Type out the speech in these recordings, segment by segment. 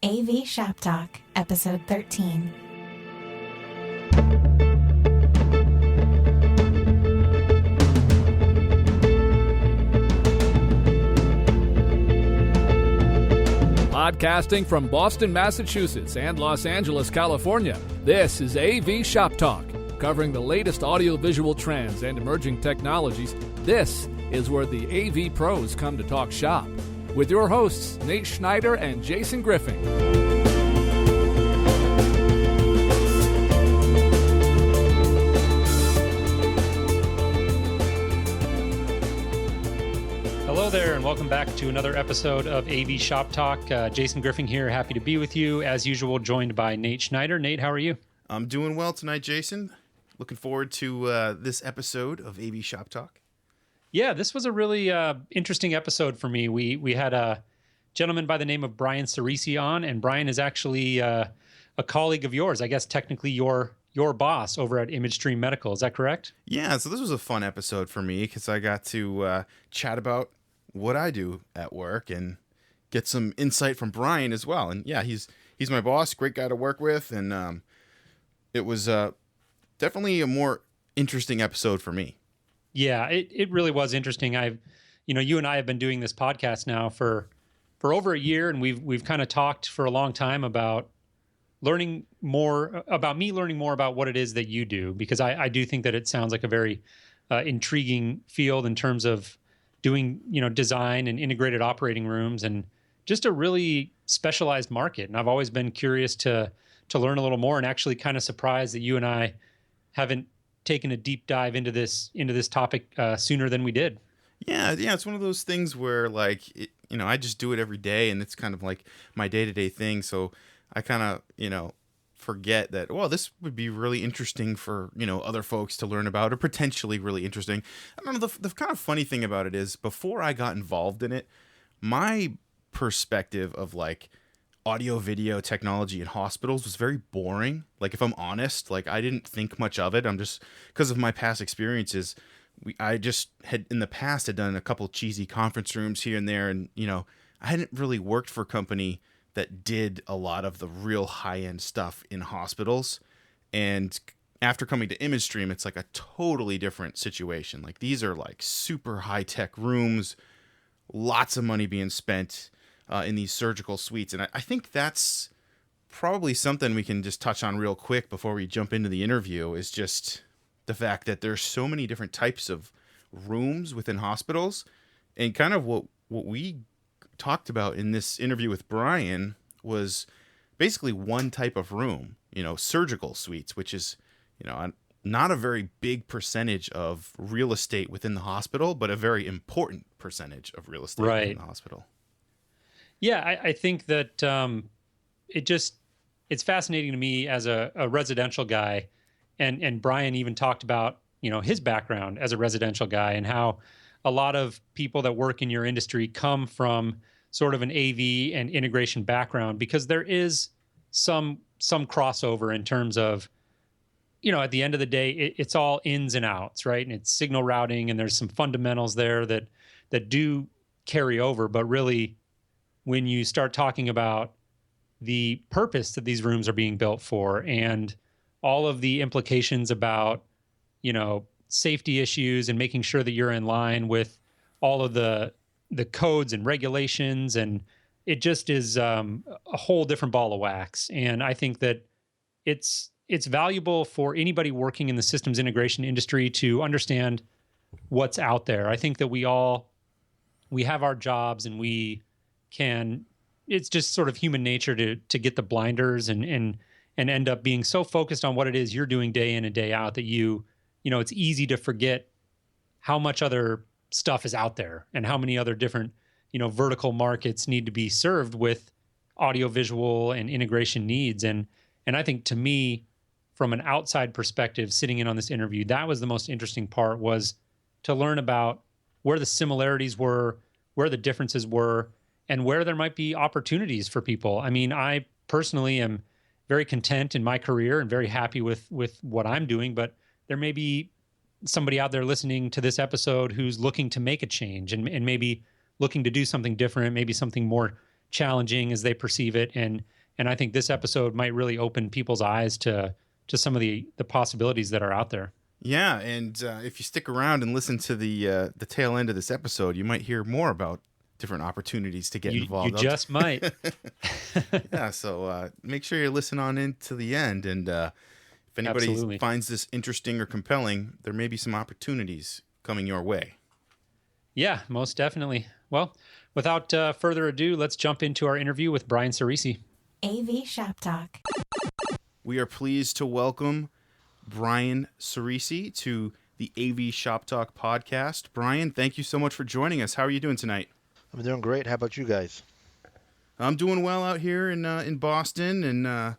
AV Shop Talk, Episode 13. Podcasting from Boston, Massachusetts and Los Angeles, California, this is AV Shop Talk. Covering the latest audiovisual trends and emerging technologies, this is where the AV pros come to talk shop. With your hosts, Nate Schneider and Jason Griffin. Hello there, and welcome back to another episode of AV Shop Talk. Jason Griffin here, happy to be with you. As usual, joined by Nate Schneider. Nate, how are you? I'm doing well tonight, Jason. Looking forward to this episode of AV Shop Talk. Yeah, this was a really interesting episode for me. We had a gentleman by the name of Brian Cirrisi on, and Brian is actually a colleague of yours. I guess technically your boss over at ImageStream Medical. Is that correct? Yeah, so this was a fun episode for me because I got to chat about what I do at work and get some insight from Brian as well. And yeah, he's my boss, great guy to work with, and it was definitely a more interesting episode for me. Yeah, it really was interesting. You and I have been doing this podcast now for over a year, and we've kind of talked for a long time about learning more about what it is that you do, because I do think that it sounds like a very intriguing field in terms of doing, design and integrated operating rooms, and just a really specialized market. And I've always been curious to learn a little more, and actually kind of surprised that you and I haven't taken a deep dive into this topic sooner than we did. Yeah, it's one of those things where I just do it every day, and it's kind of like my day-to-day thing. So I kind of, forget that, this would be really interesting for, other folks to learn about, or potentially really interesting. I don't know, the kind of funny thing about it is, before I got involved in it, my perspective of audio video technology in hospitals was very boring. If I'm honest, I didn't think much of it. I'm just, because of my past experiences, I just had in the past had done a couple cheesy conference rooms here and there, and I hadn't really worked for a company that did a lot of the real high-end stuff in hospitals. And after coming to ImageStream, it's a totally different situation. These are super high-tech rooms, lots of money being spent in these surgical suites. And I think that's probably something we can just touch on real quick before we jump into the interview, is just the fact that there's so many different types of rooms within hospitals. And kind of what we talked about in this interview with Brian was basically one type of room, surgical suites, which is, not a very big percentage of real estate within the hospital, but a very important percentage of real estate within the hospital. Yeah, I think that it's fascinating to me as a residential guy, and Brian even talked about, his background as a residential guy, and how a lot of people that work in your industry come from sort of an AV and integration background, because there is some crossover in terms of, at the end of the day, it's all ins and outs, right? And it's signal routing, and there's some fundamentals there that do carry over. But really, when you start talking about the purpose that these rooms are being built for, and all of the implications about, safety issues, and making sure that you're in line with all of the codes and regulations, and it just is a whole different ball of wax. And I think that it's valuable for anybody working in the systems integration industry to understand what's out there. I think that we have our jobs, and it's just sort of human nature to get the blinders and end up being so focused on what it is you're doing day in and day out that it's easy to forget how much other stuff is out there, and how many other different, vertical markets need to be served with audiovisual and integration needs. And I think, to me, from an outside perspective, sitting in on this interview, that was the most interesting part, was to learn about where the similarities were, where the differences were, and where there might be opportunities for people. I mean, I personally am very content in my career and very happy with what I'm doing, but there may be somebody out there listening to this episode who's looking to make a change, and maybe looking to do something different, maybe something more challenging as they perceive it. And I think this episode might really open people's eyes to some of the possibilities that are out there. Yeah, and if you stick around and listen to the tail end of this episode, you might hear more about different opportunities to get involved. You just might. Yeah, so make sure you listen on into the end, and if anybody Absolutely. finds this interesting or compelling, there may be some opportunities coming your way. Yeah, most definitely. Well, without further ado, let's jump into our interview with Brian Cirrisi. AV Shop Talk. We are pleased to welcome Brian Cirrisi to the AV Shop Talk podcast. Brian, thank you so much for joining us. How are you doing tonight? I'm doing great. How about you guys? I'm doing well out here in Boston, and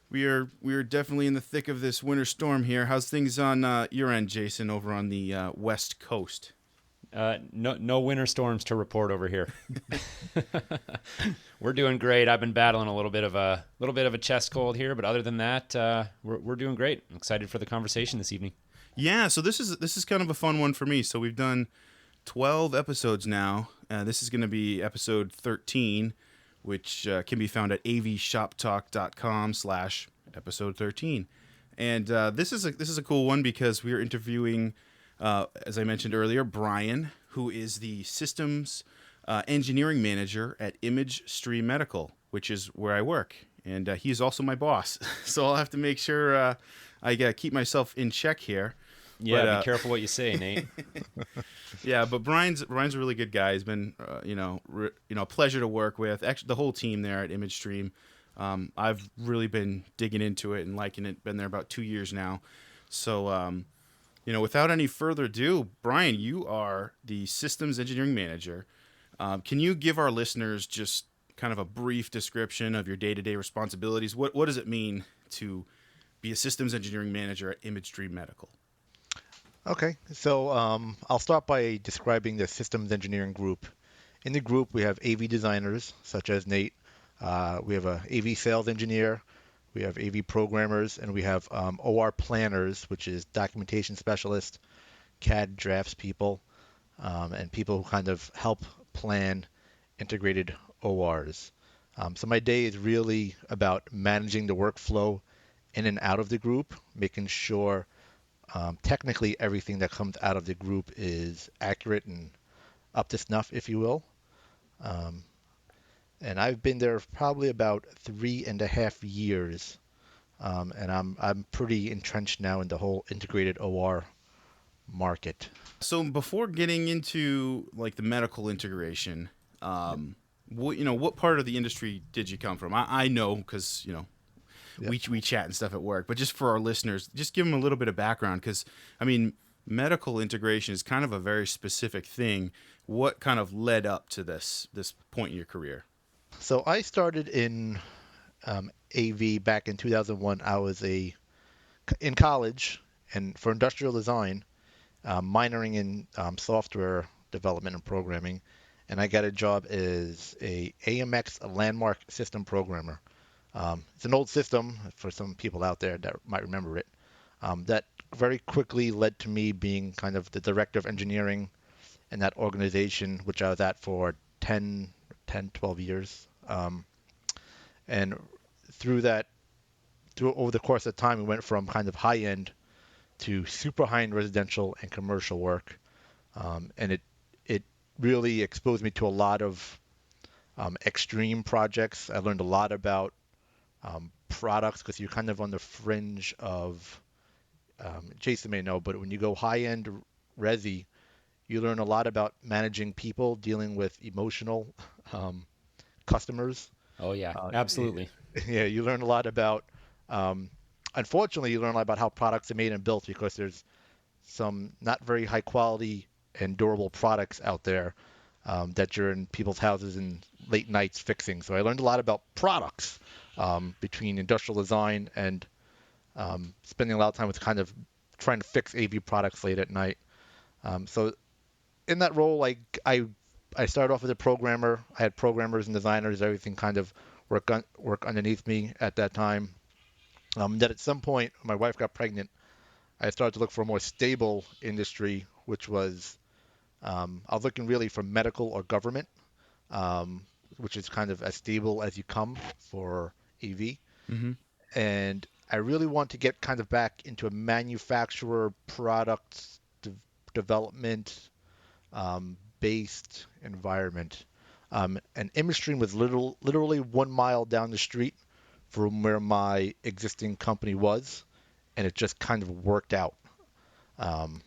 we are definitely in the thick of this winter storm here. How's things on your end, Jason, over on the West Coast? No winter storms to report over here. We're doing great. I've been battling a little bit of a chest cold here, but other than that, we're doing great. I'm excited for the conversation this evening. Yeah, so this is kind of a fun one for me. So we've done 12 episodes now. This is going to be episode 13, which can be found at avshoptalk.com/episode 13. And this is a cool one because we are interviewing, as I mentioned earlier, Brian, who is the systems engineering manager at Image Stream Medical, which is where I work. And he's also my boss. So I'll have to make sure I keep myself in check here. Yeah, But, be careful what you say, Nate. Yeah, but Brian's a really good guy. He's been a pleasure to work with. Actually, the whole team there at Image Stream. I've really been digging into it and liking it. Been there about 2 years now. So without any further ado, Brian, you are the systems engineering manager. Can you give our listeners just kind of a brief description of your day-to-day responsibilities? What does it mean to be a systems engineering manager at Image Stream Medical? Okay, so I'll start by describing the systems engineering group. In the group, we have AV designers, such as Nate. We have a AV sales engineer. We have AV programmers, and we have OR planners, which is documentation specialists, CAD drafts people, and people who kind of help plan integrated ORs. So my day is really about managing the workflow in and out of the group, making sure technically everything that comes out of the group is accurate and up to snuff, if you will. And I've been there probably about 3.5 years, and I'm pretty entrenched now in the whole integrated OR market. So before getting into like the medical integration, what part of the industry did you come from? I know because we chat and stuff at work, but just for our listeners, just give them a little bit of background because medical integration is kind of a very specific thing. What kind of led up to this point in your career? So I started in AV back in 2001. I was in college and for industrial design, minoring in software development and programming, and I got a job as a AMX landmark system programmer. It's an old system for some people out there that might remember it. That very quickly led to me being kind of the director of engineering in that organization, which I was at for 12 years. And over the course of time, we went from kind of high-end to super high-end residential and commercial work. And it really exposed me to a lot of extreme projects. I learned a lot about products because you're kind of on the fringe of, Jason may know, but when you go high-end resi, you learn a lot about managing people, dealing with emotional customers. Oh yeah, absolutely. Yeah, you learn a lot about, unfortunately, you learn a lot about how products are made and built because there's some not very high quality and durable products out there that you're in people's houses and late nights fixing. So I learned a lot about products between industrial design and spending a lot of time with kind of trying to fix AV products late at night. So in that role, I started off as a programmer. I had programmers and designers, everything kind of work underneath me at that time. That at some point, my wife got pregnant. I started to look for a more stable industry, which was I was looking really for medical or government. which is kind of as stable as you come for AV. Mm-hmm. And I really want to get kind of back into a manufacturer product development based environment. And ImageStream was literally 1 mile down the street from where my existing company was, and it just kind of worked out. Um,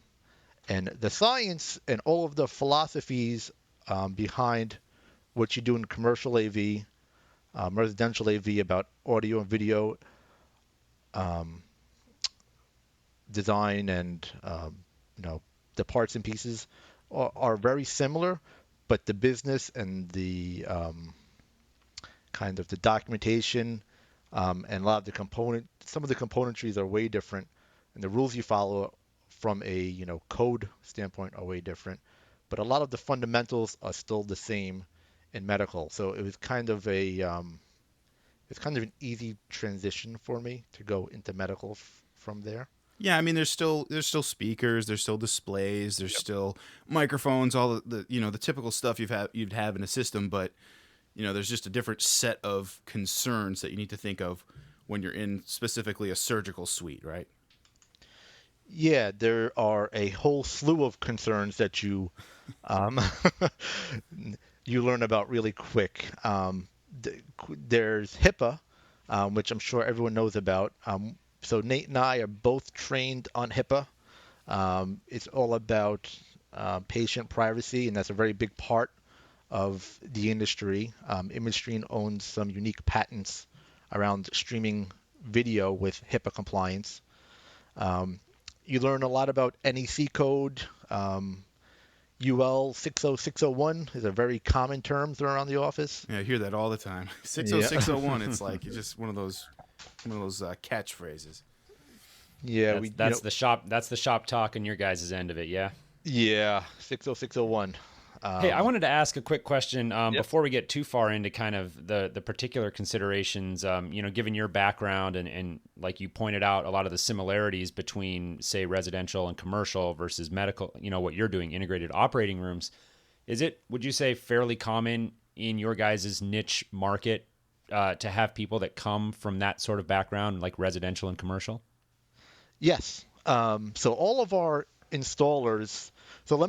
and the science and all of the philosophies behind what you do in commercial AV, residential AV about audio and video um, design and the parts and pieces are very similar, but the business and the kind of the documentation and a lot of some of the componentries are way different, and the rules you follow from a code standpoint are way different, but a lot of the fundamentals are still the same in medical. So it was kind of it's kind of an easy transition for me to go into medical from there. Yeah, I mean, there's still speakers, there's still displays, there's still microphones, all the the typical stuff you'd have in a system, but there's just a different set of concerns that you need to think of when you're in specifically a surgical suite, right? Yeah, there are a whole slew of concerns that you you learn about really quick. There's HIPAA, which I'm sure everyone knows about. So Nate and I are both trained on HIPAA. It's all about patient privacy, and that's a very big part of the industry. ImageStream owns some unique patents around streaming video with HIPAA compliance. You learn a lot about NEC code. UL 60601 is a very common term thrown around the office. Yeah, I hear that all the time. 60601, it's like it's just one of those catchphrases. Yeah, that's the shop talk on your guys' end of it, yeah. Yeah, 60601. Hey, I wanted to ask a quick question before we get too far into kind of the particular considerations. Given your background and like you pointed out, a lot of the similarities between, say, residential and commercial versus medical. What you're doing, integrated operating rooms. Would you say, fairly common in your guys' niche market to have people that come from that sort of background, like residential and commercial? Yes. So all of our installers. So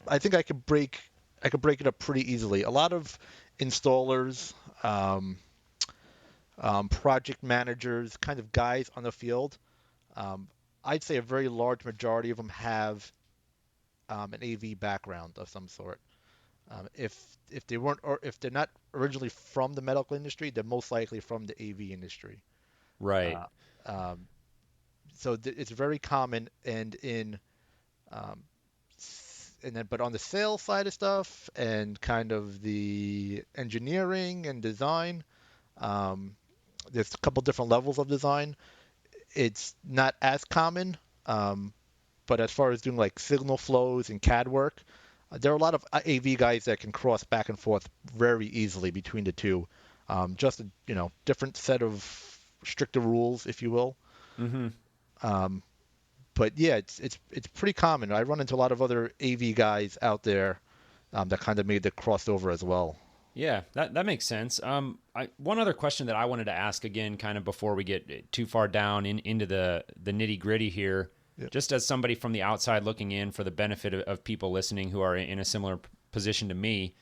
I think I could break it up pretty easily. A lot of installers, project managers, kind of guys on the field. I'd say a very large majority of them have an AV background of some sort. If they weren't, or if they're not originally from the medical industry, they're most likely from the AV industry. Right. So it's very common, but on the sales side of stuff and kind of the engineering and design, there's a couple different levels of design. It's not as common, but as far as doing like signal flows and CAD work, there are a lot of AV guys that can cross back and forth very easily between the two. Just a different set of stricter rules, if you will. Mm-hmm. But yeah, it's pretty common. I run into a lot of other AV guys out there that kind of made the crossover as well. Yeah, that makes sense. One other question that I wanted to ask again, kind of before we get too far down into the nitty gritty here, just as somebody from the outside looking in, for the benefit of people listening who are in a similar position to me,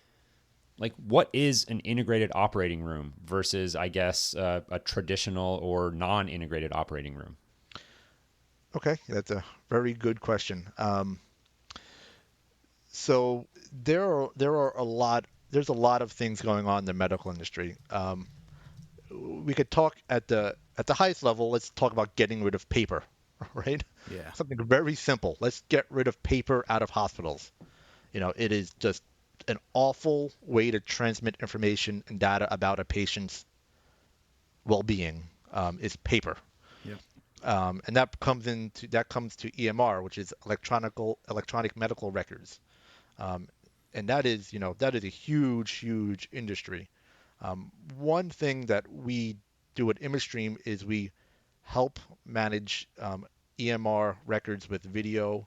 like, what is an integrated operating room versus, I guess, a traditional or non-integrated operating room? Okay, that's a very good question. So there's a lot of things going on in the medical industry. We could talk at the highest level. Let's talk about getting rid of paper, right? Yeah. Something very simple. Let's get rid of paper out of hospitals. It is just an awful way to transmit information and data about a patient's well-being is paper. And that comes to EMR, which is electronic medical records, and that is a huge industry. One thing that we do at ImageStream is we help manage EMR records with video,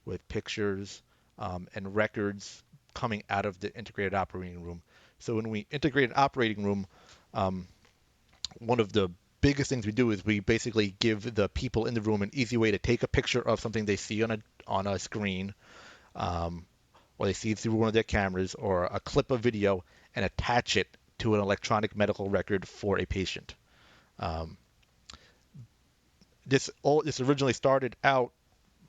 with pictures, and records coming out of the integrated operating room. So when we integrate an operating room, one of the biggest things we do is we basically give the people in the room an easy way to take a picture of something they see on a screen, or they see through one of their cameras, or a clip of video, and attach it to an electronic medical record for a patient. This originally started out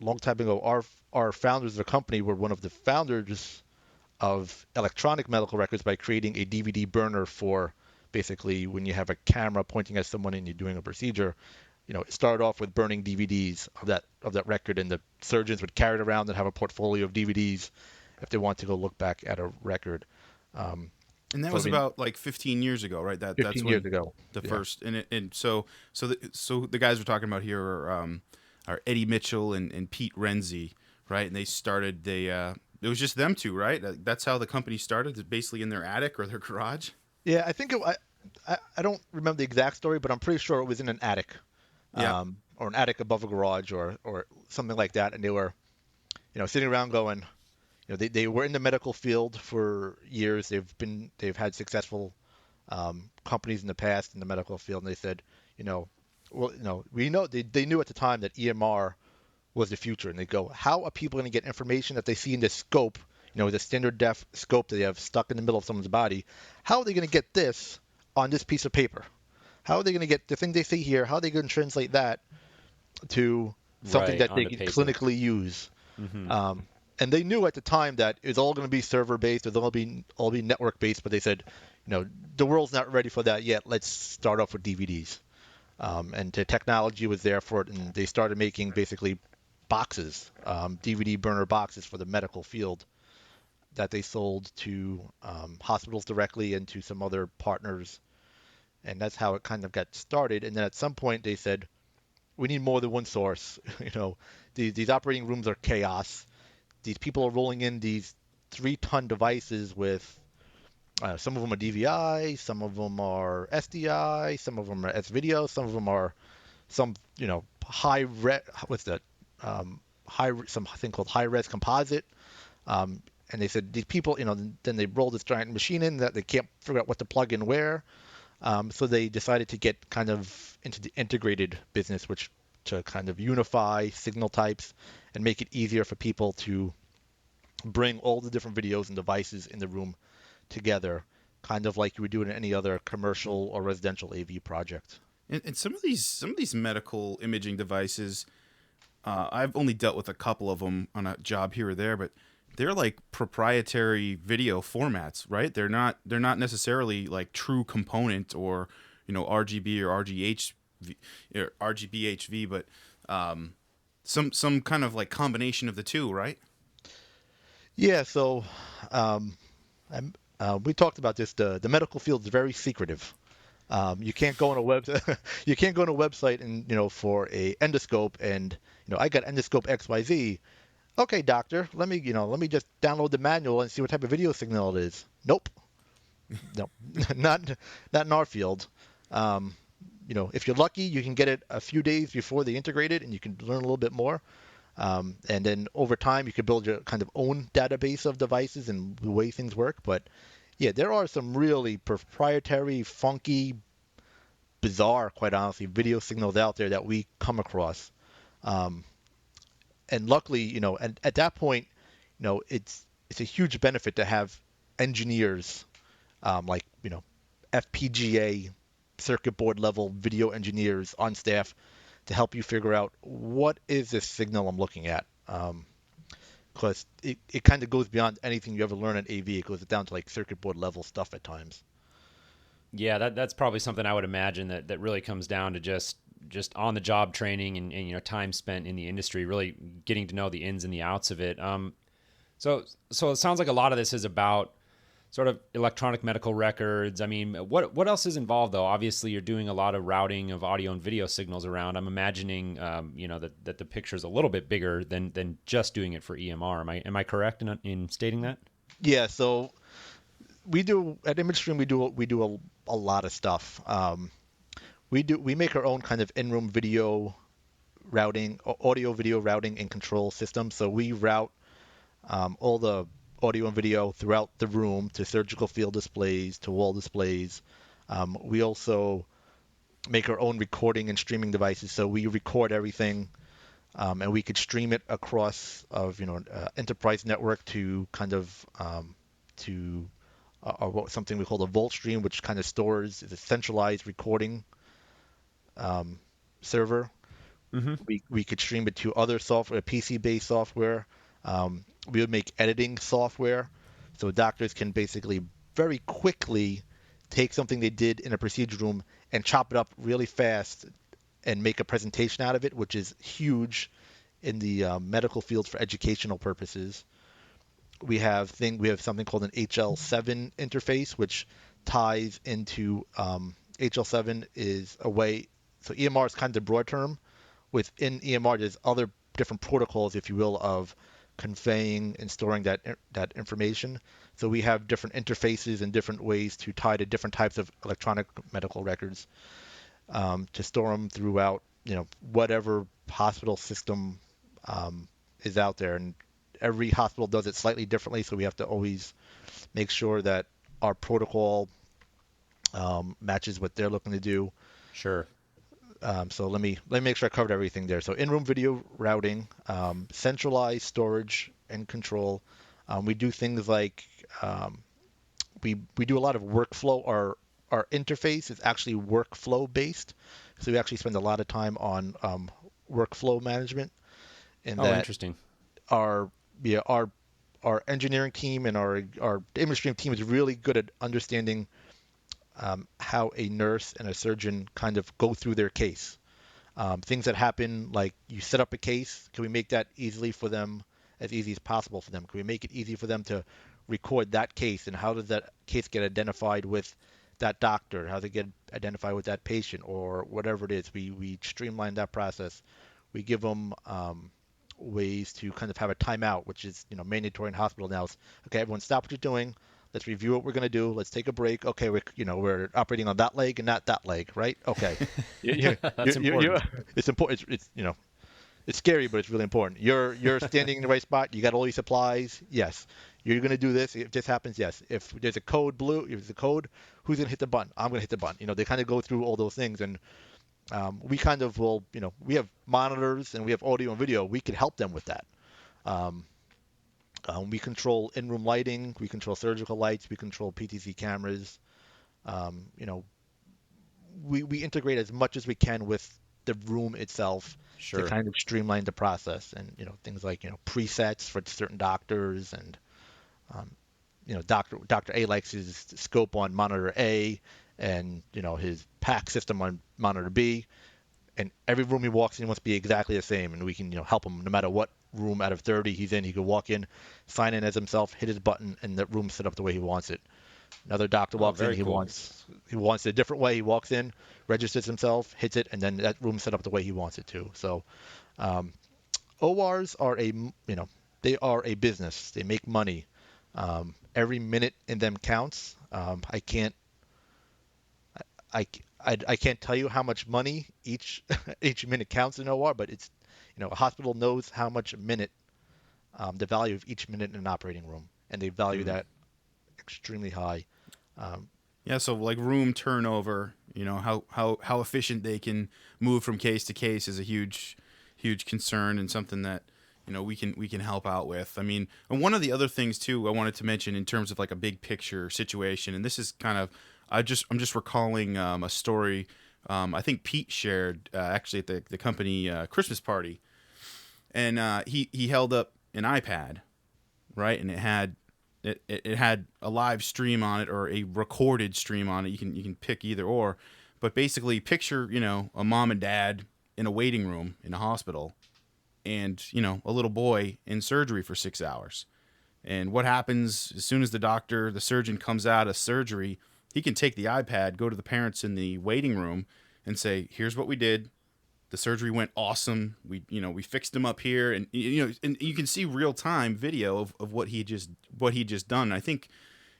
a long time ago. Our founders of the company were one of the founders of electronic medical records by creating a DVD burner for basically when you have a camera pointing at someone and you're doing a procedure. It started off with burning DVDs of that record, and the surgeons would carry it around and have a portfolio of DVDs if they want to go look back at a record. And that was about like 15 years ago, right? That's 15 years ago. The first, and so the guys we're talking about here are Eddie Mitchell and Pete Renzi, right? And they started it was just them two, right? That's how the company started, basically in their attic or their garage. Yeah, I think I don't remember the exact story, but I'm pretty sure it was in an attic, or an attic above a garage, or something like that. And they were, sitting around going. They were in the medical field for years. They've had successful companies in the past in the medical field, and they said, we know they knew at the time that EMR was the future, and they go, how are people going to get information that they see in this scope, the standard def scope that they have stuck in the middle of someone's body? How are they going to get this on this piece of paper? How are they going to get the thing they see here? How are they going to translate that to something that they can clinically use? Mm-hmm. And they knew at the time that it's all going to be server-based, it's all be network-based, but they said, the world's not ready for that yet. Let's start off with DVDs. And the technology was there for it, and they started making basically boxes, DVD burner boxes for the medical field that they sold to hospitals directly and to some other partners. And that's how it kind of got started. And then at some point they said, we need more than one source. These operating rooms are chaos. These people are rolling in these 3-ton devices with some of them are DVI, some of them are SDI, some of them are S-video, some of them are something called high-res composite. And they said these people, then they roll this giant machine in that they can't figure out what to plug in where. So they decided to get kind of into the integrated business, which to kind of unify signal types and make it easier for people to bring all the different videos and devices in the room together, kind of like you would do in any other commercial or residential AV project. And some of these medical imaging devices, I've only dealt with a couple of them on a job here or there, but they're like proprietary video formats, right? They're not necessarily like true component or RGB or RGBHV, but some kind of like combination of the two, right? Yeah. So we talked about this. The medical field is very secretive. You can't go on a website and for a endoscope and I got endoscope XYZ. Okay, doctor, let me just download the manual and see what type of video signal it is. Nope. No, not in our field. If you're lucky, you can get it a few days before they integrate it, and you can learn a little bit more. And then over time, you can build your kind of own database of devices and the way things work. But yeah, there are some really proprietary, funky, bizarre, quite honestly, video signals out there that we come across. And luckily, at that point, it's a huge benefit to have engineers, like FPGA circuit board level video engineers on staff to help you figure out what is this signal I'm looking at. Because it kind of goes beyond anything you ever learn in AV. It goes down to like circuit board level stuff at times. Yeah, that's probably something I would imagine that really comes down to just on the job training and time spent in the industry, really getting to know the ins and the outs of it. So it sounds like a lot of this is about sort of electronic medical records. I mean, what else is involved though? Obviously, you're doing a lot of routing of audio and video signals around. I'm imagining, that the picture is a little bit bigger than just doing it for EMR. Am I correct in stating that? Yeah. So we do at ImageStream. We do a lot of stuff. We make our own kind of in-room video routing, audio video routing and control system. So we route all audio and video throughout the room to surgical field displays, to wall displays. We also make our own recording and streaming devices. So we record everything, and we could stream it across enterprise network to kind of something we call a Volt stream, which kind of stores is a centralized recording server. Mm-hmm. We could stream it to other software, PC-based software. We would make editing software, so doctors can basically very quickly take something they did in a procedure room and chop it up really fast and make a presentation out of it, which is huge in the medical field for educational purposes. We have something called an HL7 interface, which ties into HL7 is a way. So EMR is kind of the broad term. Within EMR, there's other different protocols, if you will, of conveying and storing that information. So we have different interfaces and different ways to tie to different types of electronic medical records to store them throughout, whatever hospital system is out there. And every hospital does it slightly differently, so we have to always make sure that our protocol matches what they're looking to do. Sure. So let me make sure I covered everything there. So in-room video routing, centralized storage and control. We do things like we do a lot of workflow. Our interface is actually workflow based, so we actually spend a lot of time on workflow management. And Interesting. Our engineering team and our image stream team is really good at understanding how a nurse and a surgeon kind of go through their case. Things that happen, like you set up a case, can we make that easily for them, as easy as possible for them? Can we make it easy for them to record that case, and how does that case get identified with that doctor? How does it get identified with that patient, or whatever it is? We streamline that process. We give them ways to kind of have a timeout, which is mandatory in hospital now. It's, okay, everyone stop what you're doing. Let's review what we're going to do. Let's take a break. Okay, we're operating on that leg and not that leg, right? Okay. That's important. It's important. It's scary, but it's really important. You're standing in the right spot. You got all these supplies. Yes. You're going to do this. If this happens, yes. If there's a code blue, if there's a code, who's going to hit the button? I'm going to hit the button. They kind of go through all those things, and we kind of will. We have monitors and we have audio and video. We can help them with that. We control in-room lighting, we control surgical lights, we control PTZ cameras. We integrate as much as we can with the room itself to kind of streamline the process, and things like presets for certain doctors, and Dr. A likes his scope on monitor A, and his PAC system on monitor B, and every room he walks in must be exactly the same, and we can help him no matter what room out of 30 he's in. He could walk in, sign in as himself, hit his button, and the room's set up the way he wants it. Another doctor walks in, he wants it a different way. He walks in, registers himself, hits it, and then that room's set up the way he wants it to. So ORs are they are a business. They make money. Every minute in them counts. I can't tell you how much money each minute counts in OR, but it's a hospital knows how much a minute, the value of each minute in an operating room, and they value that extremely high. So like room turnover, how efficient they can move from case to case is a huge concern, and something that we can help out with. I mean, and one of the other things too I wanted to mention in terms of like a big picture situation, and this is kind of I'm just recalling a story I think Pete shared actually at the company Christmas party. And he held up an iPad, right? And it had a live stream on it, or a recorded stream on it. You can pick either or. But basically picture, a mom and dad in a waiting room in a hospital, and, a little boy in surgery for 6 hours. And what happens as soon as the surgeon comes out of surgery, he can take the iPad, go to the parents in the waiting room and say, here's what we did. The surgery went awesome. We fixed him up here, and and you can see real time video of what he just done. And I think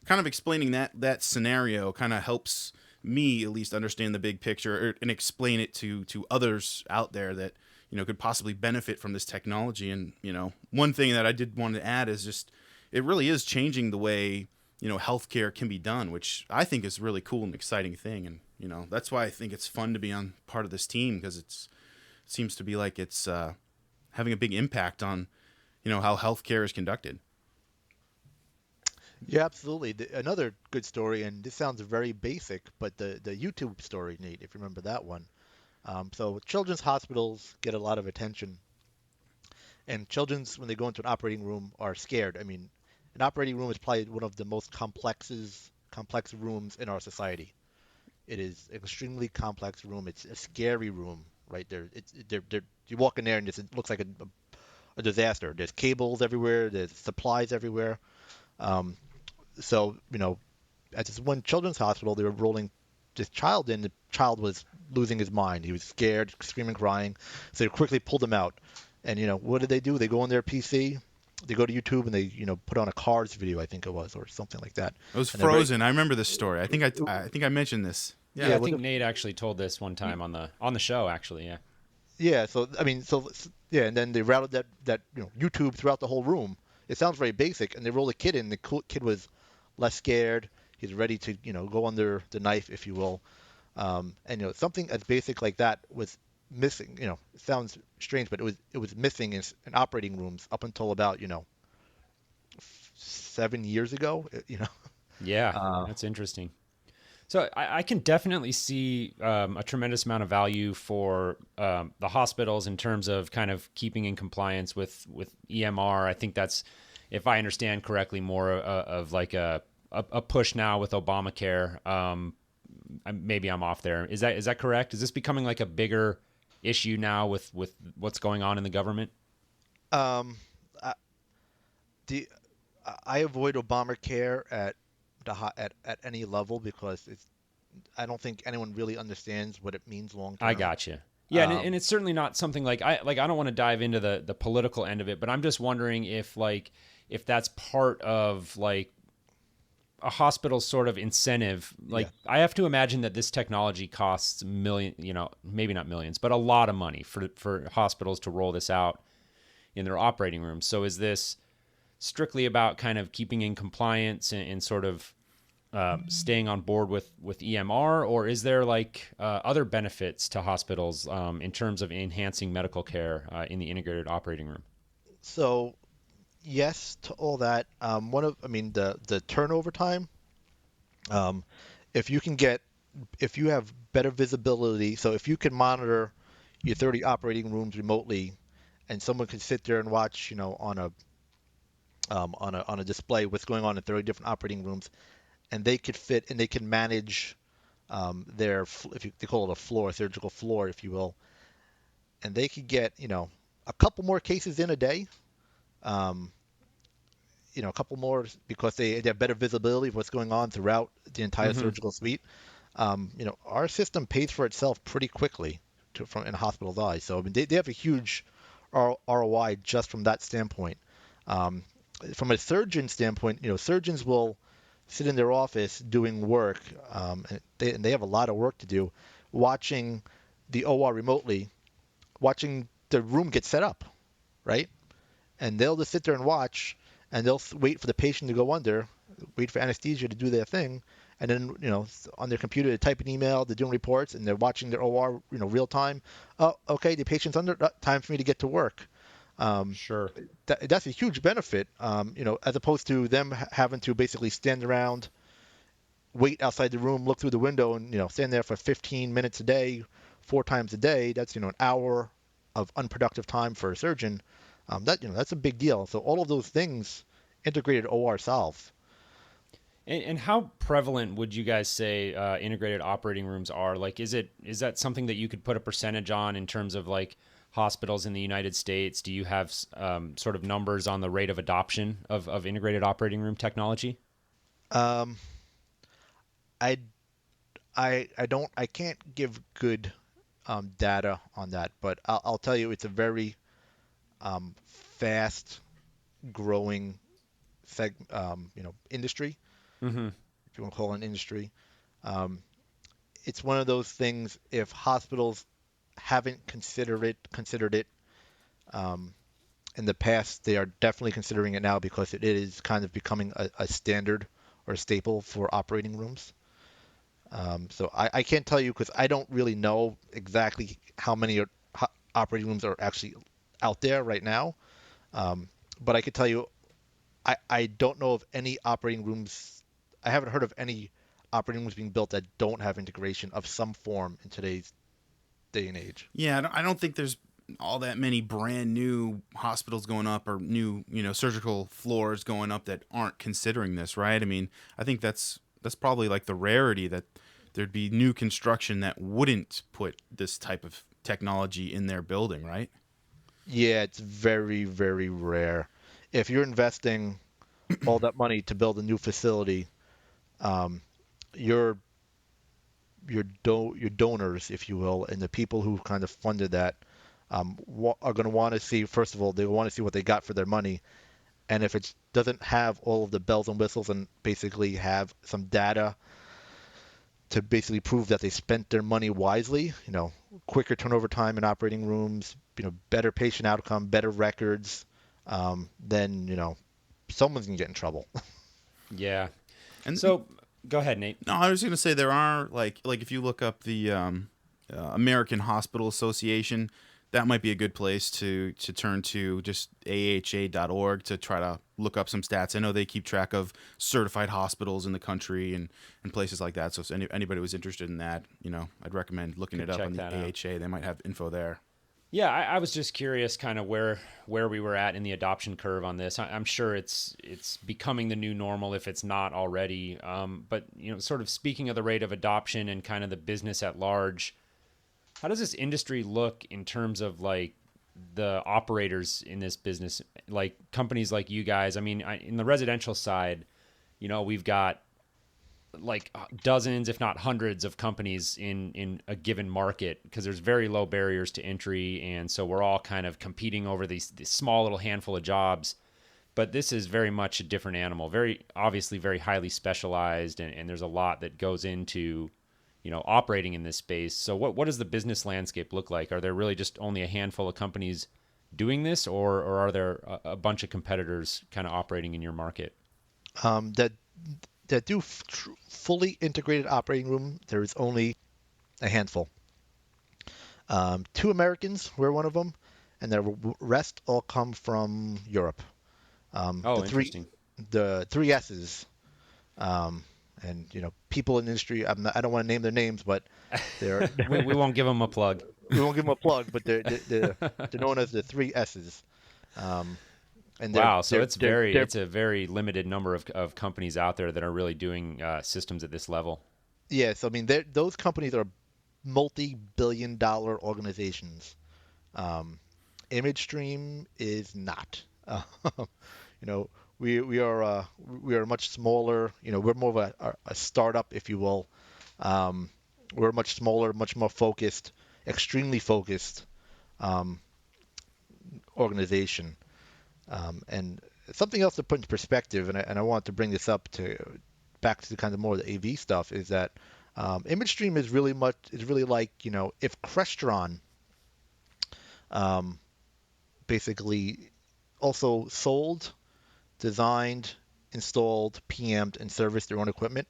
kind of explaining that scenario kind of helps me at least understand the big picture, and explain it to others out there that could possibly benefit from this technology. And one thing that I did want to add is just it really is changing the way, healthcare can be done, which I think is really cool and exciting thing. And, that's why I think it's fun to be on part of this team, because it seems to be like it's having a big impact on, how healthcare is conducted. Yeah, absolutely. Another good story, and this sounds very basic, but the YouTube story, Nate, if you remember that one. So children's hospitals get a lot of attention, and children's, when they go into an operating room, are scared. I mean, an operating room is probably one of the most complex rooms in our society. It is an extremely complex room. It's a scary room, right there. You walk in there and it looks like a disaster. There's cables everywhere. There's supplies everywhere. Um, so, at this one children's hospital, they were rolling this child in. The child was losing his mind. He was scared, screaming, crying. So they quickly pulled him out. And, what did they do? They go on their PC, they go to YouTube, and they, put on a Cars video, I think it was, or something like that. It was Frozen. I remember this story. I think I mentioned this. Yeah, I think Nate actually told this one time on the show, actually. Yeah. Yeah. So yeah, and then they routed that YouTube throughout the whole room. It sounds very basic, and they roll a kid in. The kid was less scared. He's ready to go under the knife, if you will. And something as basic like that was missing. It sounds strange, but it was missing in operating rooms up until about 7 years ago. Yeah, that's interesting. So I can definitely see a tremendous amount of value for the hospitals in terms of kind of keeping in compliance with EMR. I think that's, if I understand correctly, more of like a push now with Obamacare. Maybe I'm off there. Is that correct? Is this becoming like a bigger issue now with what's going on in the government? I avoid Obamacare at any level because I don't think anyone really understands what it means long term. I gotcha. Yeah, and it's certainly not something I don't want to dive into the political end of it, but I'm just wondering if that's part of like a hospital's sort of incentive. Like, yeah. I have to imagine that this technology costs maybe not millions, but a lot of money for hospitals to roll this out in their operating rooms. So is this strictly about kind of keeping in compliance and sort of staying on board with EMR, or is there like other benefits to hospitals in terms of enhancing medical care in the integrated operating room? So yes to all that. The turnover time. If you have better visibility, so if you can monitor your 30 operating rooms remotely, and someone can sit there and watch, on a display what's going on in 30 different operating rooms, and they can manage they call it a floor, a surgical floor, if you will, and they could get a couple more cases in a day. A couple more because they have better visibility of what's going on throughout the entire surgical suite. Our system pays for itself pretty quickly in a hospital's eyes. So they have a huge ROI just from that standpoint. From a surgeon standpoint, surgeons will sit in their office doing work, and they have a lot of work to do, watching the OR remotely, watching the room get set up, right? And they'll just sit there and watch, and they'll wait for the patient to go under, wait for anesthesia to do their thing, and then, on their computer, they type an email, they're doing reports, and they're watching their OR, real time. Oh, okay, the patient's under, time for me to get to work. Sure. That's a huge benefit, as opposed to them having to basically stand around, wait outside the room, look through the window, and, stand there for 15 minutes a day, 4 times a day. That's, an hour of unproductive time for a surgeon. That's a big deal. So all of those things integrated OR solves. And how prevalent would you guys say integrated operating rooms are? Like, is that something that you could put a percentage on in terms of like hospitals in the United States? Do you have sort of numbers on the rate of adoption of integrated operating room technology? I can't give good data on that, but I'll tell you it's a very fast growing industry. Mm-hmm. If you want to call it an industry. It's one of those things, if hospitals haven't considered it, in the past. They are definitely considering it now because it is kind of becoming a standard or a staple for operating rooms. So I can't tell you because I don't really know exactly how many operating rooms are actually out there right now. But I can tell you, I don't know of any operating rooms. I haven't heard of any operating rooms being built that don't have integration of some form in today's day and age. Yeah, I don't think there's all that many brand new hospitals going up or new, surgical floors going up that aren't considering this, right? I mean, I think that's probably like the rarity that there'd be new construction that wouldn't put this type of technology in their building, right? Yeah, it's very, very rare. If you're investing all that money to build a new facility, your your donors, if you will, and the people who kind of funded that are going to want to see, first of all, they want to see what they got for their money. And if it doesn't have all of the bells and whistles and basically have some data to basically prove that they spent their money wisely, quicker turnover time in operating rooms, better patient outcome, better records, then, someone's going to get in trouble. Yeah. And so go ahead, Nate. No, I was going to say there are like if you look up the American Hospital Association, that might be a good place to turn to, just AHA.org, to try to look up some stats. I know they keep track of certified hospitals in the country and places like that. So if anybody was interested in that, I'd recommend looking it up on the AHA. They might have info there. Yeah, I was just curious kind of where we were at in the adoption curve on this. I'm sure it's becoming the new normal if it's not already. But, sort of speaking of the rate of adoption and kind of the business at large, how does this industry look in terms of like the operators in this business, like companies like you guys? I mean, in the residential side, we've got like dozens, if not hundreds of companies in a given market because there's very low barriers to entry. And so we're all kind of competing over these small little handful of jobs. But this is very much a different animal, very obviously very highly specialized. And there's a lot that goes into operating in this space. So what does the business landscape look like? Are there really just only a handful of companies doing this, or are there a bunch of competitors kind of operating in your market? That do fully integrated operating room, there is only a handful. 2 Americans, we're one of them, and the rest all come from Europe. Interesting. The 3 S's. And people in the industry, I don't want to name their names, but they're we won't give them a plug. We won't give them a plug, but they're known as the 3 S's. And wow, so it's a very limited number of companies out there that are really doing systems at this level. Yes, I mean those companies are multi-billion-dollar organizations. ImageStream is not. We are much smaller. We're more of a startup, if you will. We're much smaller, much more focused, extremely focused organization. And something else to put into perspective, and I want to bring this up back to kind of more of the AV stuff, is that ImageStream is really like if Crestron basically also sold, designed, installed, PM'd, and serviced their own equipment.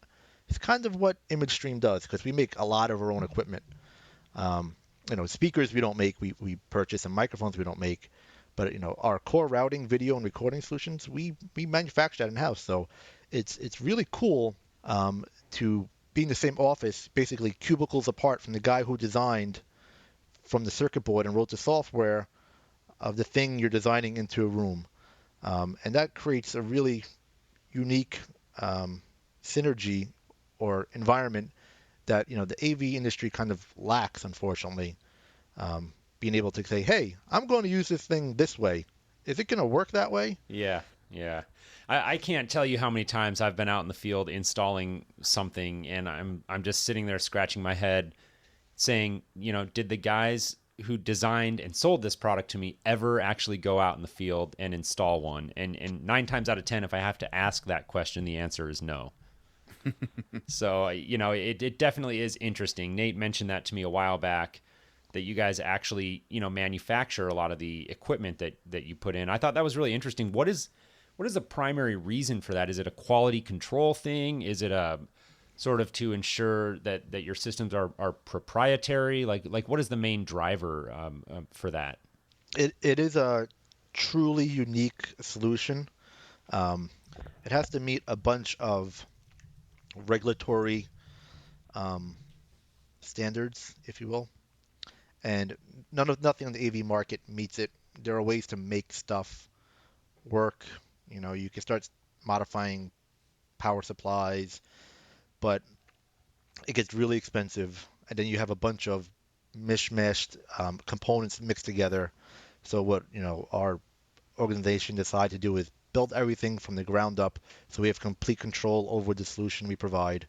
It's kind of what ImageStream does because we make a lot of our own equipment. Speakers we don't make, we purchase, and microphones we don't make. But our core routing, video, and recording solutions, we manufacture that in-house. So it's really cool to be in the same office, basically cubicles apart from the guy who designed from the circuit board and wrote the software of the thing you're designing into a room. And that creates a really unique synergy or environment that the AV industry kind of lacks, unfortunately. Being able to say, hey, I'm going to use this thing this way. Is it going to work that way? Yeah. I can't tell you how many times I've been out in the field installing something, and I'm just sitting there scratching my head saying, did the guys who designed and sold this product to me ever actually go out in the field and install one? And 9 times out of 10, if I have to ask that question, the answer is no. So, it definitely is interesting. Nate mentioned that to me a while back. that you guys actually, manufacture a lot of the equipment that you put in. I thought that was really interesting. What is the primary reason for that? Is it a quality control thing? Is it a sort of to ensure that your systems are proprietary? Like what is the main driver for that? It is a truly unique solution. It has to meet a bunch of regulatory standards, if you will, and nothing in the AV market meets it. There are ways to make stuff work. You can start modifying power supplies, but it gets really expensive, and then you have a bunch of mishmashed components mixed together. So what our organization decided to do is build everything from the ground up, so we have complete control over the solution we provide,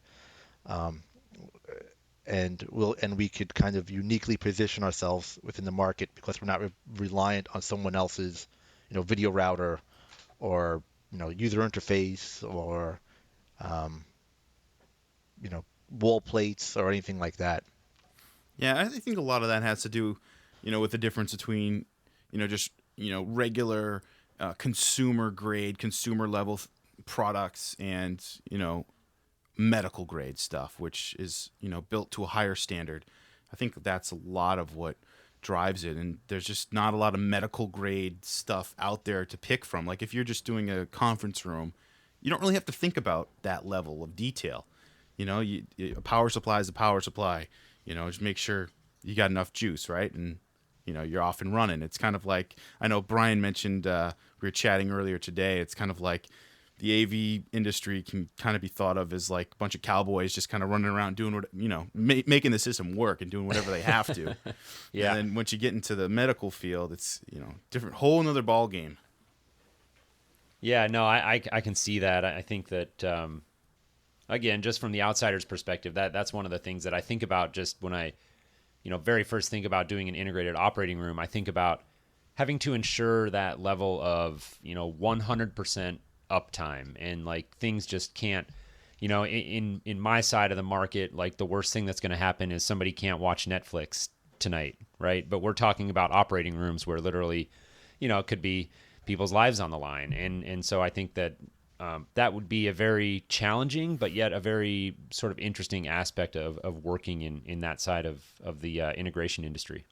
and we could kind of uniquely position ourselves within the market because we're not reliant on someone else's video router or user interface or wall plates or anything like that. Yeah, I think a lot of that has to do, with the difference between, just regular consumer grade, consumer level products and medical grade stuff, which is built to a higher standard. I think that's a lot of what drives it, and there's just not a lot of medical grade stuff out there to pick from. Like if you're just doing a conference room, you don't really have to think about that level of detail. A power supply is a power supply. Just make sure you got enough juice, right? And you're off and running. It's kind of like, I know Brian mentioned, we were chatting earlier today, it's kind of like the AV industry can kind of be thought of as like a bunch of cowboys just kind of running around doing what, making the system work and doing whatever they have to. Yeah. And then once you get into the medical field, it's, different, whole another ball game. Yeah, no, I can see that. I think that, again, just from the outsider's perspective, that's one of the things that I think about just when I, very first think about doing an integrated operating room. I think about having to ensure that level of, 100% uptime, and like things just can't, in my side of the market, like the worst thing that's going to happen is somebody can't watch Netflix tonight, right? But we're talking about operating rooms where literally, it could be people's lives on the line. And so I think that that would be a very challenging, but yet a very sort of interesting aspect of working in that side of the integration industry.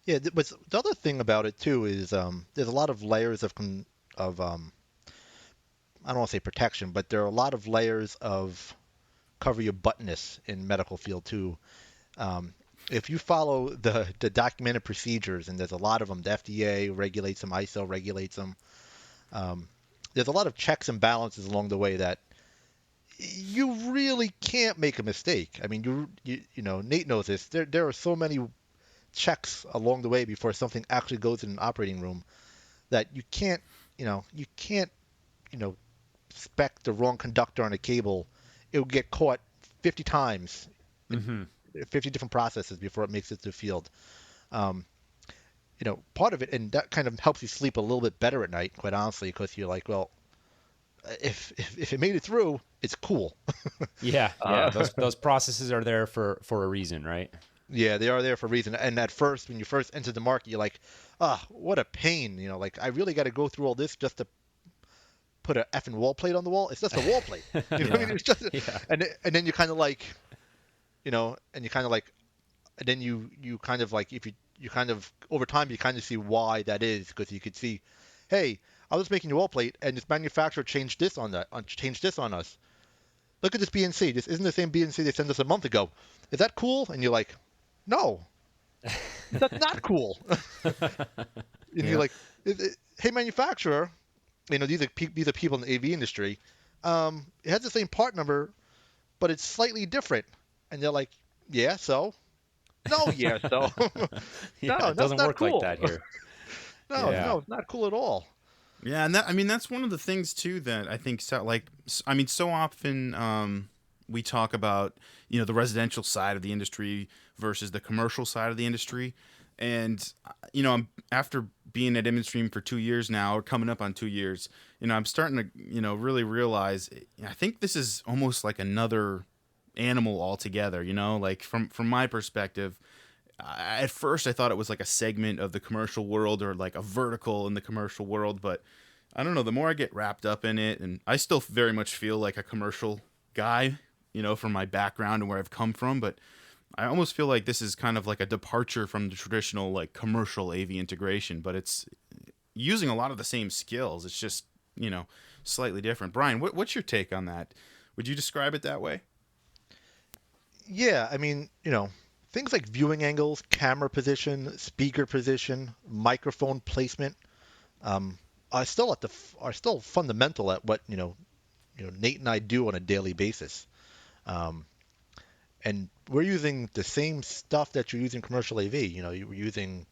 Yeah, but the other thing about it too is there's a lot of layers of I don't want to say protection, but there are a lot of layers of cover your buttness in medical field too. If you follow the documented procedures, and there's a lot of them, the FDA regulates them, ISO regulates them. There's a lot of checks and balances along the way that you really can't make a mistake. I mean, Nate knows this. There are so many checks along the way before something actually goes in an operating room that you can't spec the wrong conductor on a cable. It will get caught 50 times, 50 different processes before it makes it to the field. Part of it, and that kind of helps you sleep a little bit better at night, quite honestly, because you're like, well, if it made it through, it's cool. Yeah. Those processes are there for a reason, right? Yeah, they are there for a reason. And at first, when you first enter the market, you're like, what a pain. Like I really got to go through all this just to put a effing wall plate on the wall. It's just a wall plate. What I mean? It's just, and then you kind of like, and then you kind of like, if you kind of over time you kind of see why that is, because you could see, hey, I was making a wall plate and this manufacturer changed this on us. Look at this BNC. This isn't the same BNC they sent us a month ago. Is that cool? And you're like, no, that's not cool. And you're like, hey, manufacturer, these are people in the AV industry. It has the same part number, but it's slightly different. And they're like, yeah, so. No, yeah, so. No, it doesn't work cool. like that here. No, it's not cool at all. Yeah, and that's one of the things too that I think so often we talk about the residential side of the industry versus the commercial side of the industry, and I'm after being at ImageStream for 2 years now, or coming up on 2 years, I'm starting to really realize I think this is almost like another animal altogether. Like from my perspective, at first I thought it was like a segment of the commercial world or like a vertical in the commercial world, but I don't know, the more I get wrapped up in it, and I still very much feel like a commercial guy, from my background and where I've come from, but I almost feel like this is kind of like a departure from the traditional like commercial AV integration, but it's using a lot of the same skills. It's just, slightly different. Brian, what's your take on that? Would you describe it that way? Yeah, I mean, things like viewing angles, camera position, speaker position, microphone placement, are still fundamental at what Nate and I do on a daily basis. And we're using the same stuff that you're using commercial AV. You're using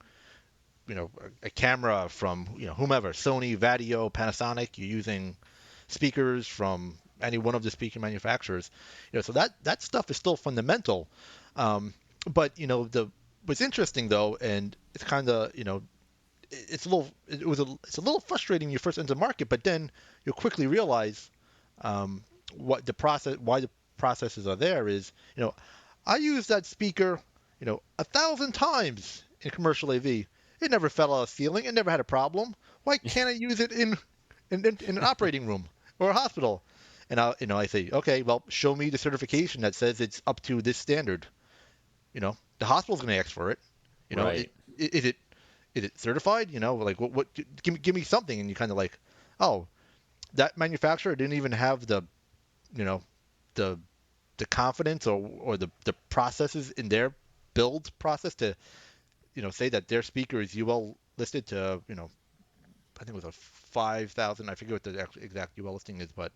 a camera from whomever, Sony, Vadio, Panasonic. You're using speakers from any one of the speaker manufacturers. So that stuff is still fundamental. But what's interesting though, and it's kind of it's a little frustrating when you first enter the market, but then you'll quickly realize why the processes are there is, I use that speaker 1,000 times in commercial AV. It never fell out of ceiling. It never had a problem. Why can't I use it in an operating room or a hospital? And I say, okay, well, show me the certification that says it's up to this standard. The hospital's going to ask for it. Right. Is it certified? Like what? Give me something, and you kind of like, oh, that manufacturer didn't even have the confidence or the processes in their build process to say that their speaker is UL listed to I think it was a 5,000. I forget what the exact UL listing is, but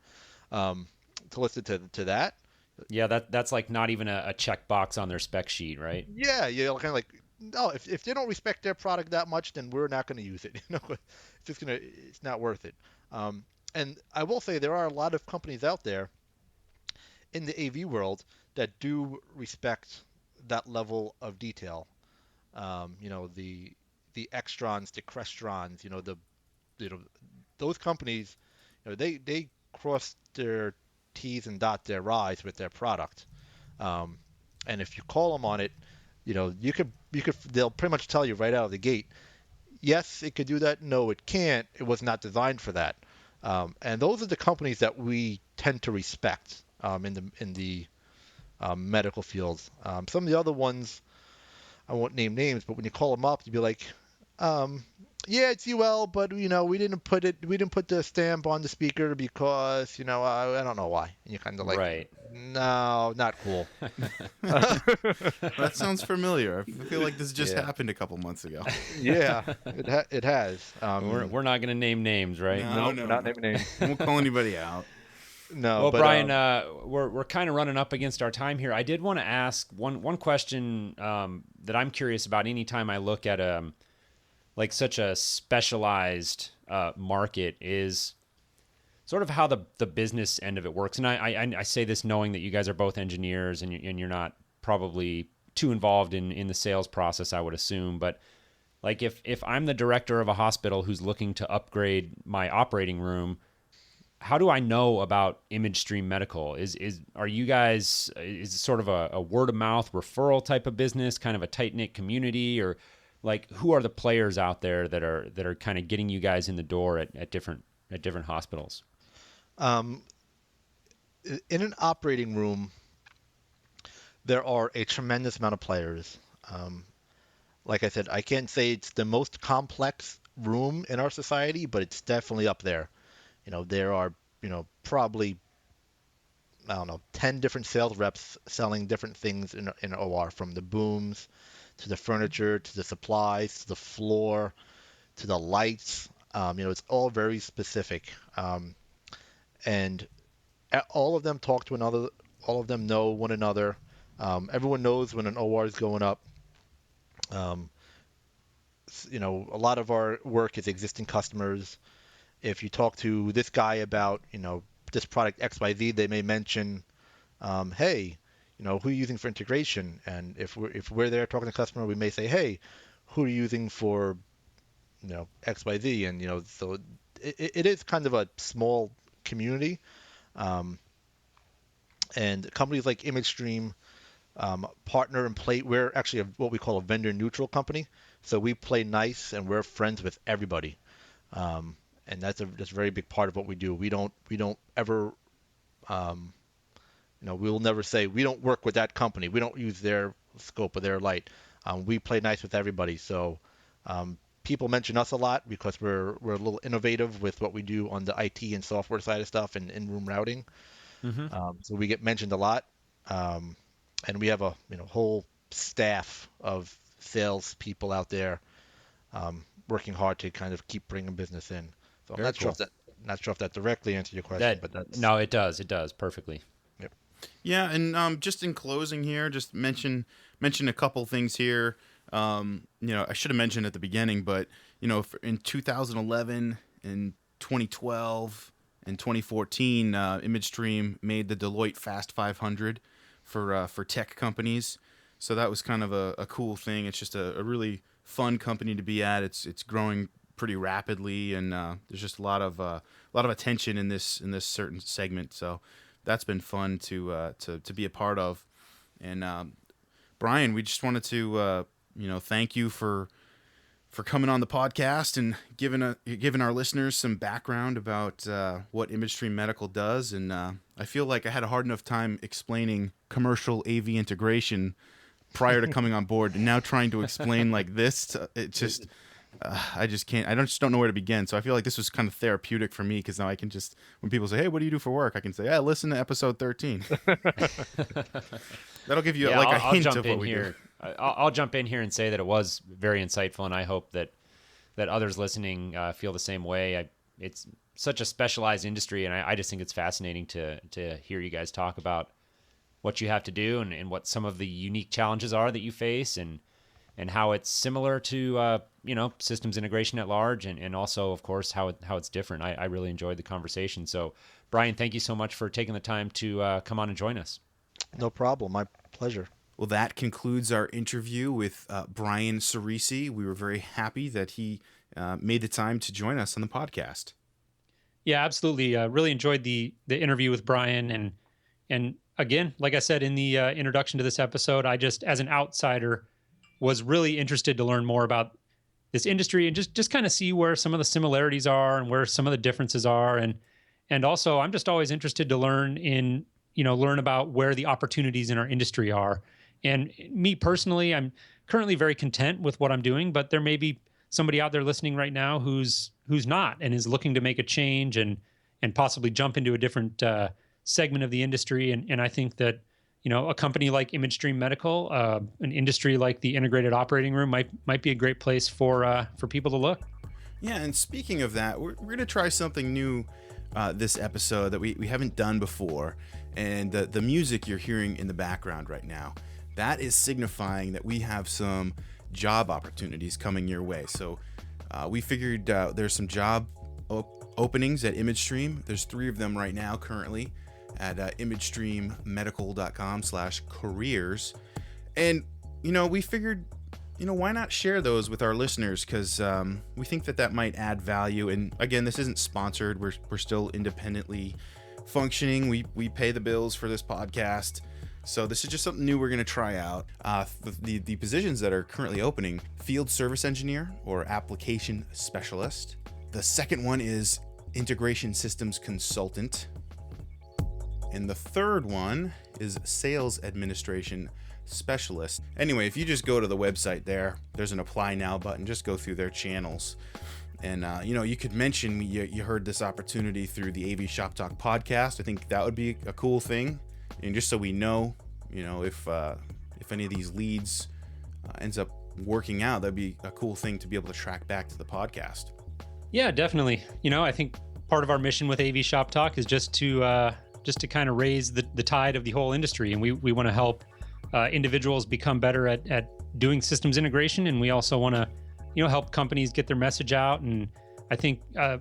to list it to that. Yeah, that's like not even a checkbox on their spec sheet, right? Yeah, kind of like, no, if they don't respect their product that much, then we're not going to use it. It's not worth it. And I will say there are a lot of companies out there in the AV world that do respect that level of detail. The Extrons, the Crestrons, those companies, they cross their T's and dot their I's with their product. And if you call them on it, they'll pretty much tell you right out of the gate, yes, it could do that. No, it can't. It was not designed for that. And those are the companies that we tend to respect in the medical fields. Some of the other ones, I won't name names, but when you call them up, you'd be like, yeah, it's UL, but we didn't put the stamp on the speaker because I don't know why. And you're kind of like, right. No, not cool. That sounds familiar. I feel like this just happened a couple months ago. Yeah, it has. We're not going to name names, right? No, not naming names. Won't call anybody out. No. Well, but, Brian, we're kind of running up against our time here. I did want to ask one question that I'm curious about. Anytime I look at like such a specialized market, is sort of how the business end of it works. And I say this knowing that you guys are both engineers and you're not probably too involved in the sales process, I would assume. But like if I'm the director of a hospital who's looking to upgrade my operating room, how do I know about Image Stream Medical? Are you guys, is it sort of a word of mouth referral type of business, kind of a tight knit community, or like who are the players out there that are kind of getting you guys in the door at different hospitals? In an operating room, there are a tremendous amount of players. Like I said, I can't say it's the most complex room in our society, but it's definitely up there. There are, probably, 10 different sales reps selling different things in OR, from the booms to the furniture, to the supplies, to the floor, to the lights. It's all very specific. And all of them talk to another. All of them know one another. Everyone knows when an OR is going up. A lot of our work is existing customers. If you talk to this guy about, this product XYZ, they may mention, hey, who are you using for integration? And if we're there talking to the customer, we may say, hey, who are you using for, XYZ? And, so it is kind of a small community. And companies like ImageStream, partner and play. We're actually what we call a vendor neutral company. So we play nice and we're friends with everybody. And that's a very big part of what we do. We don't ever, we'll never say we don't work with that company. We don't use their scope or their light. We play nice with everybody. So people mention us a lot because we're a little innovative with what we do on the IT and software side of stuff and in-room routing. So we get mentioned a lot. And we have a whole staff of sales people out there working hard to kind of keep bringing business in. So I'm not sure if that directly answered your question, but that's no, it does perfectly. Yep. Yeah, and just in closing here, just mention a couple things here. I should have mentioned at the beginning, but in 2011 and 2012 and 2014, ImageStream made the Deloitte Fast 500 for tech companies. So that was kind of a cool thing. It's just a really fun company to be at. It's growing pretty rapidly, and there's just a lot of attention in this certain segment. So that's been fun to be a part of. And Brian, we just wanted to thank you for coming on the podcast and giving our listeners some background about what ImageStream Medical does. And I feel like I had a hard enough time explaining commercial AV integration prior to coming on board, and now trying to explain like this, it just I just can't. I just don't know where to begin. So I feel like this was kind of therapeutic for me, because now I can just, when people say, "Hey, what do you do for work?" I can say, "Yeah, listen to episode 13." That'll give you a hint of what we do. I'll jump in here and say that it was very insightful, and I hope that others listening feel the same way. It's such a specialized industry, and I just think it's fascinating to hear you guys talk about what you have to do and what some of the unique challenges are that you face, and how it's similar to systems integration at large, and also, of course, how it's different. I really enjoyed the conversation. So, Brian, thank you so much for taking the time to come on and join us. No problem. My pleasure. Well, that concludes our interview with Brian Cirrisi. We were very happy that he made the time to join us on the podcast. Yeah, absolutely. Really enjoyed the interview with Brian, and again, like I said in the introduction to this episode, I just, as an outsider, was really interested to learn more about this industry and just kind of see where some of the similarities are and where some of the differences are, and also I'm just always interested to learn about where the opportunities in our industry are. And me personally, I'm currently very content with what I'm doing, but there may be somebody out there listening right now who's not, and is looking to make a change and possibly jump into a different segment of the industry. And I think that, a company like ImageStream Medical, an industry like the integrated operating room might be a great place for people to look. Yeah, and speaking of that, we're going to try something new this episode that we haven't done before. And the music you're hearing in the background right now, that is signifying that we have some job opportunities coming your way. So we figured there's some job openings at ImageStream. There's 3 of them right now currently at imagestreammedical.com/careers. And, we figured, why not share those with our listeners? Because we think that might add value. And again, this isn't sponsored. We're still independently functioning. We pay the bills for this podcast. So this is just something new we're going to try out. The positions that are currently opening: field service engineer or application specialist. The second one is integration systems consultant. And the third one is sales administration specialist. Anyway, if you just go to the website there's an apply now button. Just go through their channels. And, you could mention you heard this opportunity through the AV Shop Talk podcast. I think that would be a cool thing. And just so we know, if any of these leads ends up working out, that'd be a cool thing to be able to track back to the podcast. Yeah, definitely. I think part of our mission with AV Shop Talk is just to kind of raise the tide of the whole industry. And we want to help individuals become better at doing systems integration. And we also want to, help companies get their message out. And I think a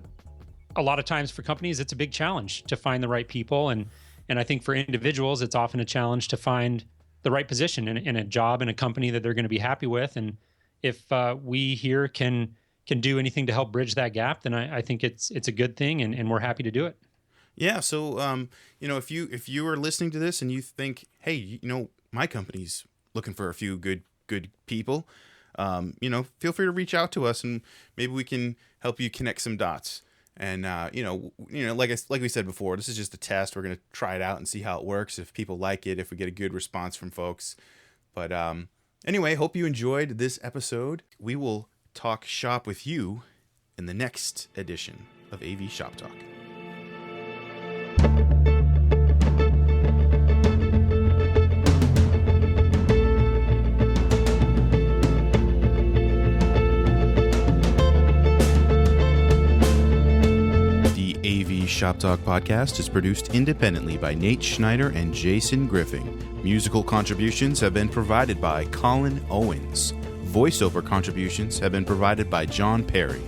lot of times for companies, it's a big challenge to find the right people. And I think for individuals, it's often a challenge to find the right position in a job in a company that they're going to be happy with. And if we here can do anything to help bridge that gap, then I think it's a good thing, and we're happy to do it. Yeah. So, if you are listening to this and you think, hey, my company's looking for a few good people, feel free to reach out to us, and maybe we can help you connect some dots. And like we said before, this is just a test. We're gonna try it out and see how it works. If people like it, if we get a good response from folks. But anyway, hope you enjoyed this episode. We will talk shop with you in the next edition of AV Shop Talk. Shop Talk podcast is produced independently by Nate Schneider and Jason Griffin. Musical contributions have been provided by Colin Owens. Voiceover contributions have been provided by John Perry.